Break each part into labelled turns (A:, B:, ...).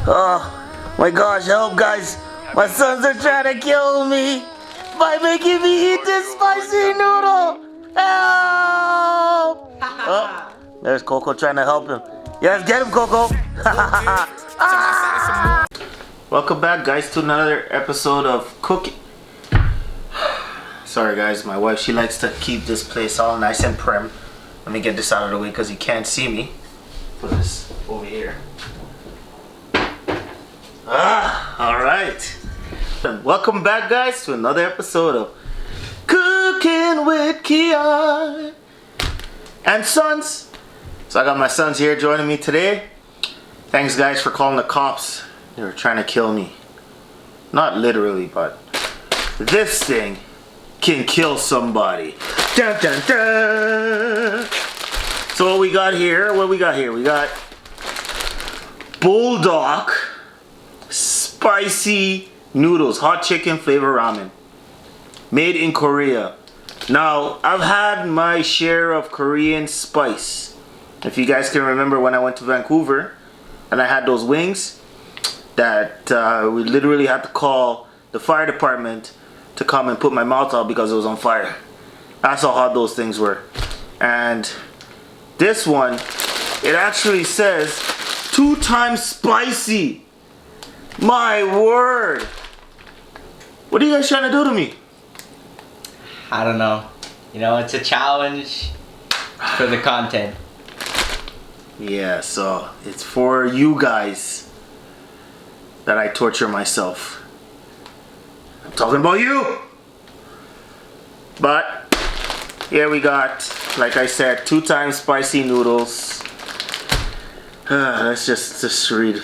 A: Oh my gosh, help guys. My sons are trying to kill me by making me eat this spicy noodle. Help! Oh, there's Coco trying to help him. Yes, get him, Coco. Ah! Welcome back, guys, to another episode of cooking. Sorry, guys, my wife, she likes to keep this place all nice and prim. Let me get this out of the way because you can't see me. Put this over here. Alright. Welcome back, guys, to another episode of Cooking with Keon and Sons. So I got my sons here joining me today. Thanks, guys, for calling the cops. They were trying to kill me. Not literally, but this thing can kill somebody. Dun, dun, dun. So what we got here? We got Bulldog spicy noodles, hot chicken flavor ramen, made in Korea. Now, I've had my share of Korean spice. If you guys can remember when I went to Vancouver and I had those wings that we literally had to call the fire department to come and put my mouth out because it was on fire. That's how hot those things were. And this one, it actually says 2 times spicy. My word. What are you guys trying to do to me?
B: I don't know. You know, it's a challenge for the content.
A: Yeah, so it's for you guys that I torture myself. I'm talking about you. But here we got, like I said, 2 times spicy noodles. Let's just read.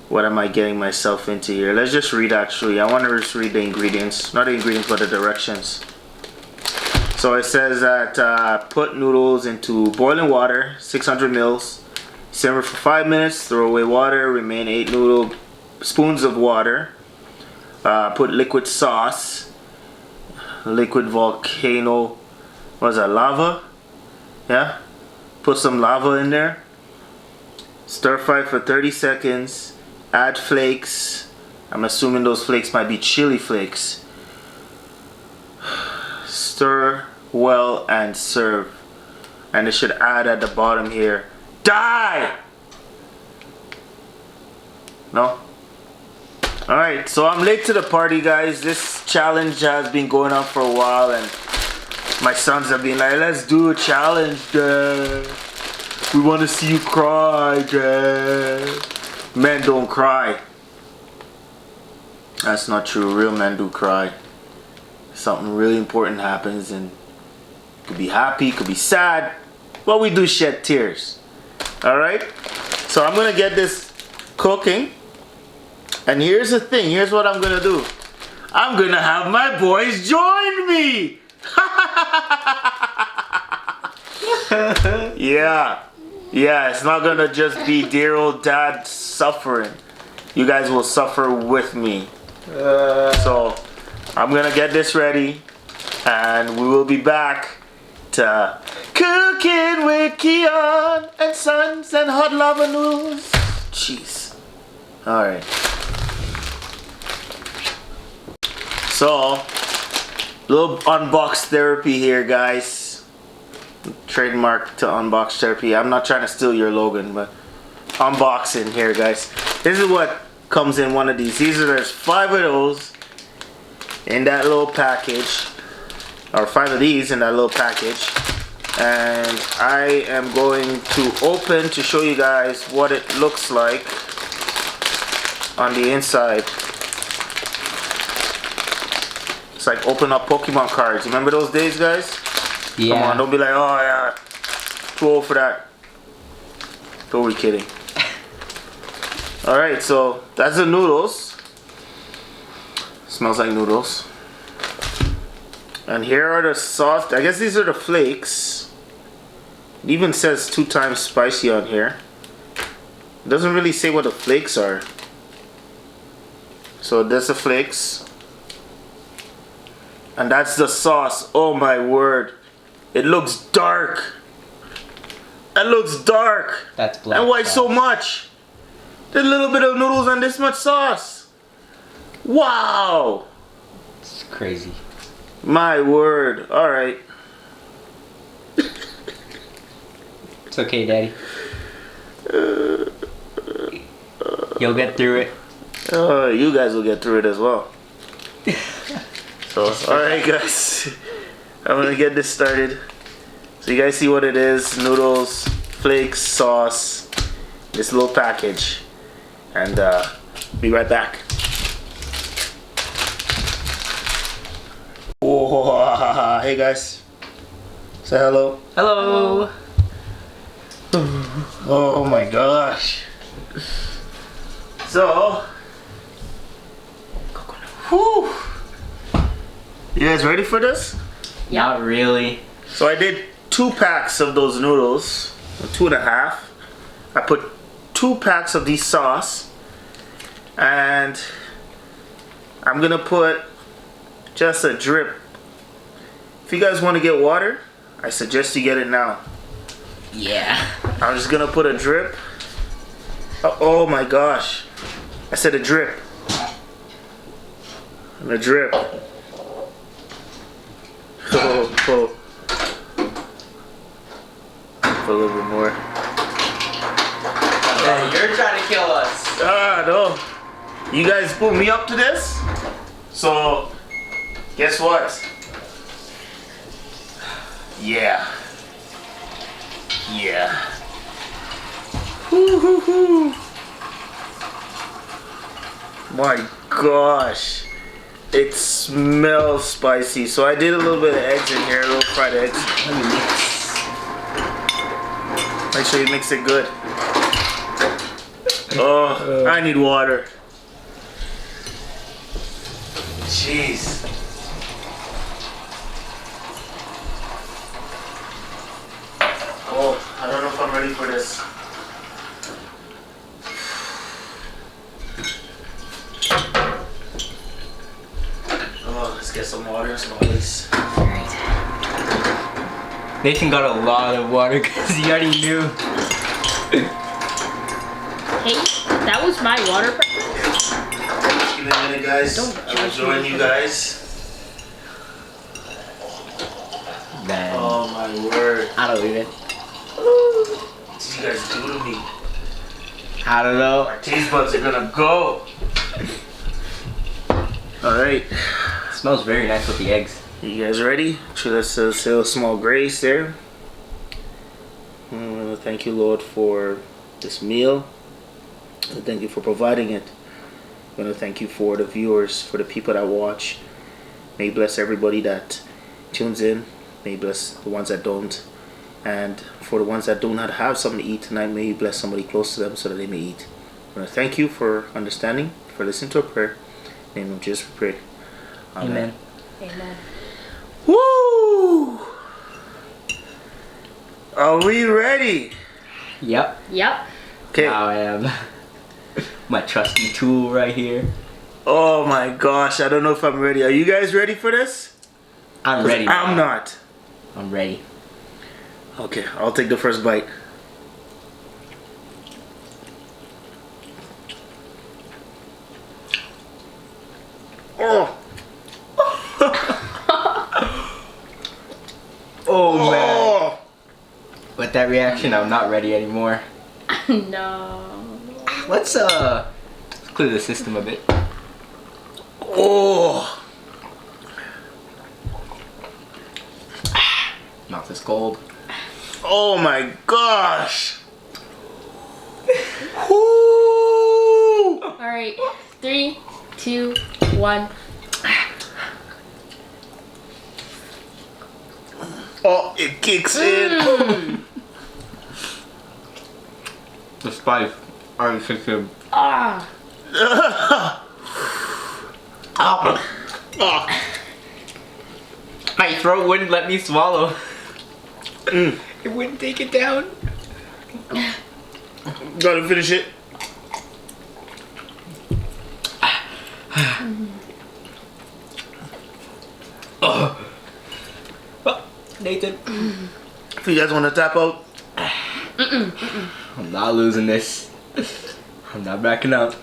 A: What am I getting myself into here? Let's just read, actually. I want to just read the ingredients. Not the ingredients, but the directions. So it says that put noodles into boiling water, 600 mils. Simmer for 5 minutes. Throw away water. Remain 8 noodle spoons of water. Put liquid sauce. Liquid volcano. What is that? Lava? Yeah? Put some lava in there. Stir fry for 30 seconds. Add flakes. I'm assuming those flakes might be chili flakes. Stir well and serve. And it should add at the bottom here. Die! No? Alright, so I'm late to the party, guys. This challenge has been going on for a while and my sons have been like, let's do a challenge, Dad. We want to see you cry, Dad. Men don't cry. That's not true. Real men do cry. Something really important happens and could be happy, could be sad, but we do shed tears. Alright? So I'm gonna get this cooking. And here's the thing. Here's what I'm gonna do. I'm gonna have my boys join me. Yeah, it's not gonna just be dear old dad suffering. You guys will suffer with me. So I'm gonna get this ready and we will be back to Cooking with Keon and Sons and hot lava noodles. Jeez. Alright. So, little unbox therapy here, guys. Trademark to unbox therapy. I'm not trying to steal your Logan, but unboxing here, guys. This is what comes in one of these. There's 5 of those in that little package, or 5 of these in that little package. And I am going to open to show you guys what it looks like on the inside. It's like open up Pokemon cards. Remember those days, guys?
B: Yeah.
A: Come on, don't be like, oh yeah, too old for that. Who are we kidding? Alright, so that's the noodles. Smells like noodles. And here are the sauce. I guess these are the flakes. It even says 2 times spicy on here. It doesn't really say what the flakes are. So that's the flakes. And that's the sauce. Oh my word. It looks dark. That looks dark.
B: That's black.
A: And why
B: sauce.
A: so much? There's a little bit of noodles and this much sauce. Wow.
B: It's crazy.
A: My word. Alright.
B: It's okay, Daddy. You'll get through it.
A: You guys will get through it as well. So, alright guys. I'm gonna get this started. So you guys see what it is. Noodles, flakes, sauce. This little package. And be right back. Whoa. Hey guys. Say hello.
B: Hello.
A: Oh my gosh. So, whew. You guys ready for this?
B: Not really.
A: So I did 2 packs of those noodles, or 2.5. I put 2 packs of these sauce, and I'm gonna put just a drip. If you guys want to get water, I suggest you get it now.
B: Yeah.
A: I'm just gonna put a drip. Oh my gosh. I said a drip. And a drip. Oh. Put a little bit more.
B: You're trying to kill us.
A: Ah, no. You guys put me up to this? So, guess what? Yeah. Yeah. Woo-hoo-hoo. My gosh. It smells spicy. So I did a little bit of eggs in here, a little fried eggs. Let me mix. Make sure you mix it good. Oh, I need water. Jeez. Oh, I don't know if I'm ready for this. Oh, let's get some water, some ice.
B: Nathan got a lot of water because he already knew.
C: Hey, that was my water break.
A: Just give me a minute, guys. I'm enjoying you guys.
B: Man.
A: Oh my word.
B: I don't believe it.
A: What you guys do to me?
B: I don't know.
A: My taste buds are gonna go. Alright.
B: Smells very nice with the eggs.
A: You guys ready? Sure, let's say a small grace there. Thank you, Lord, for this meal. And thank you for providing it. I'm going to thank you for the viewers, for the people that watch. May you bless everybody that tunes in. May you bless the ones that don't. And for the ones that do not have something to eat tonight, may you bless somebody close to them so that they may eat. I'm going to thank you for understanding, for listening to a prayer. In the name of Jesus we pray. Amen.
C: Amen.
A: Woo! Are we ready?
B: Yep.
C: Yep.
A: Okay.
B: Now I am. My trusty tool right here.
A: Oh my gosh, I don't know if I'm ready. Are you guys ready for this?
B: I'm ready.
A: I'm not.
B: I'm ready.
A: Okay, I'll take the first bite. Oh.
B: Oh man.
A: Oh.
B: With that reaction, I'm not ready anymore.
C: No.
B: Let's clear the system a bit.
A: Oh.
B: Mouth is cold.
A: Oh my gosh. Woo.
C: All right. 3, 2, 1.
A: Oh, it kicks in.
B: The spice already kicks in.
C: Ah.
A: Oh. Oh.
B: My throat wouldn't let me swallow. It wouldn't take it down.
A: Gotta finish it.
B: Oh, Nathan.
A: If you guys want to tap out,
B: I'm not losing this. I'm not backing out.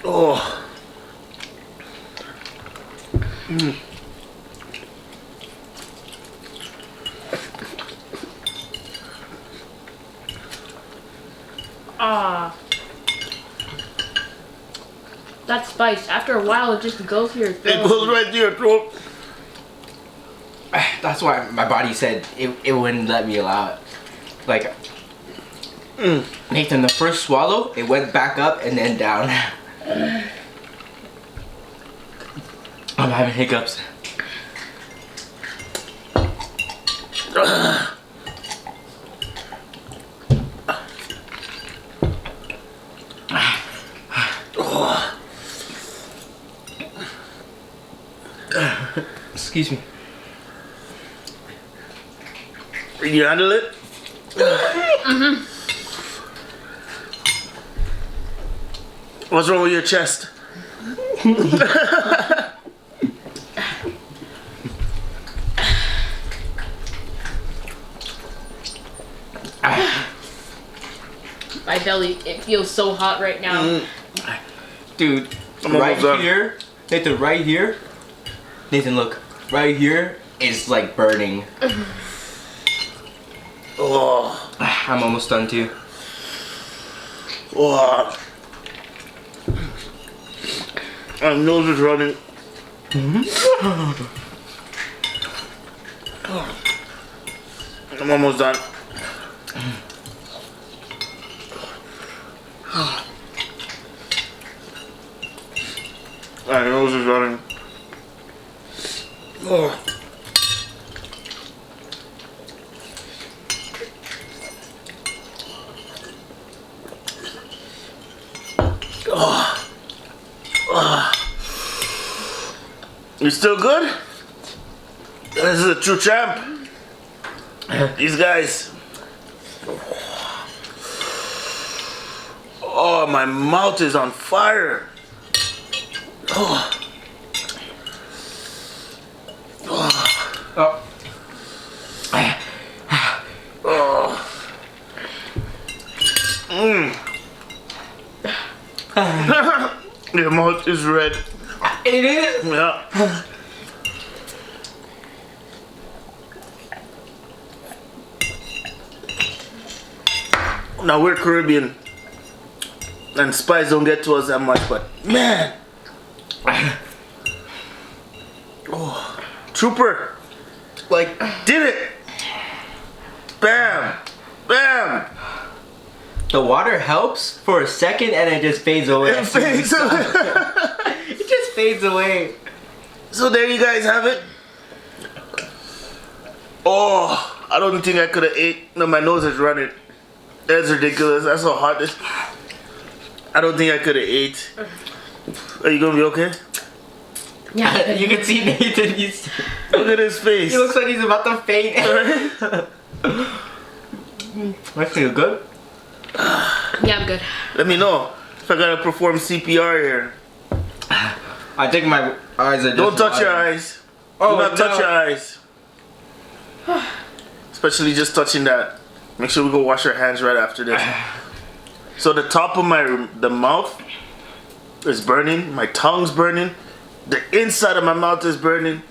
A: Oh.
C: Ah. That spice, after a while, it just goes to your throat.
A: It goes right to your throat.
B: That's why my body said it wouldn't let me allow it. Like, Nathan, the first swallow, it went back up and then down. I'm having hiccups. Excuse me.
A: You handle it?
C: Mm-hmm.
A: What's wrong with your chest?
C: My belly, it feels so hot right now.
B: Dude,
A: I'm
B: right
A: almost done.
B: here, Nathan, right here. Nathan, look, right here is like burning.
A: Oh.
B: I'm almost done too.
A: Oh. My nose is running. I'm almost done. My nose is running. Oh. Oh. Oh. You still good? This is a true champ. These guys. Oh, my mouth is on fire. Oh.
B: Oh.
A: Oh. Your mouth is red.
B: It is?
A: Yeah. Now we're Caribbean and spice don't get to us that much, but man. Oh. Trooper.
B: Like,
A: Did it. Bam. Bam.
B: the water helps for a second and it just fades away.
A: It fades away.
B: It just fades away.
A: So there you guys have it. Oh, I don't think I could have ate. No, my nose is running. That's ridiculous. That's so hot. I don't think I could have ate. Are you gonna be okay?
C: Yeah.
B: You can see Nathan.
A: Look at his face.
B: He looks like he's about to faint. I feel good.
C: Yeah, I'm good.
A: Let me know if I gotta perform CPR here.
B: I think my eyes are just
A: Don't touch your
B: watering.
A: eyes.
B: Oh,
A: Do not touch
B: no.
A: your eyes. Especially just touching that. Make sure we go wash our hands right after this. So the top of the mouth is burning. My tongue's burning. The inside of my mouth is burning.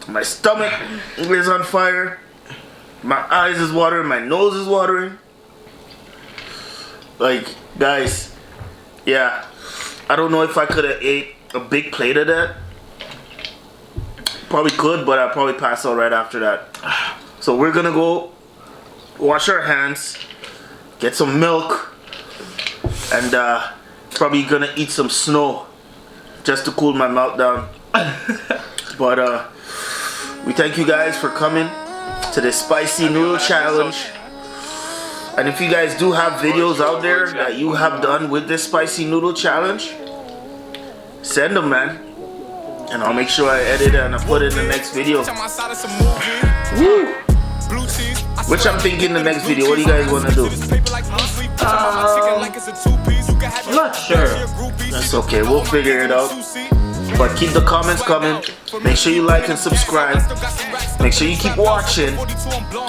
A: My stomach is on fire. My eyes is watering. My nose is watering. Like, guys, yeah. I don't know if I could have ate a big plate of that. Probably could, but I'll probably pass out right after that. So we're gonna go wash our hands, get some milk, and probably gonna eat some snow just to cool my mouth down. But we thank you guys for coming to this spicy noodle challenge. And if you guys do have videos out there that you have done with this spicy noodle challenge, send them, man. And I'll make sure I edit it and I put it in the next video. Woo! Which I'm thinking the next video. What do you guys want to do?
B: I'm not sure.
A: That's okay. We'll figure it out. But keep the comments coming. Make sure you like and subscribe. Make sure you keep watching.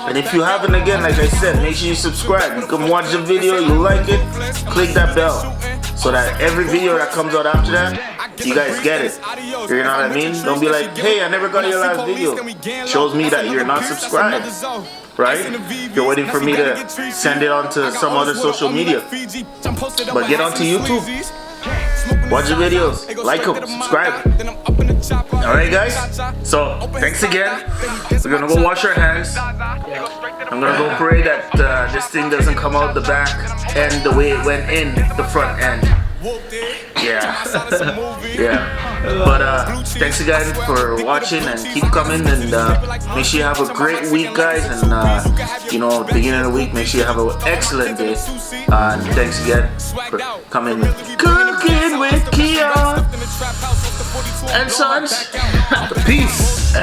A: And if you haven't, again, like I said, make sure you subscribe. You can watch the video, you like it, click that bell. So that every video that comes out after that, you guys get it. You know what I mean? Don't be like, hey, I never got your last video. Shows me that you're not subscribed. Right? You're waiting for me to send it on to some other social media. But get onto YouTube. Watch the videos. Like them. Subscribe. Alright guys? So, thanks again. We're gonna go wash our hands. I'm gonna go pray that this thing doesn't come out the back end the way it went in the front end. Yeah. Yeah. But thanks again for watching and keep coming, and make sure you have a great week, guys, and you know, beginning of the week, make sure you have an excellent day, and thanks again for coming. Cooking with Keon and Sons. Peace.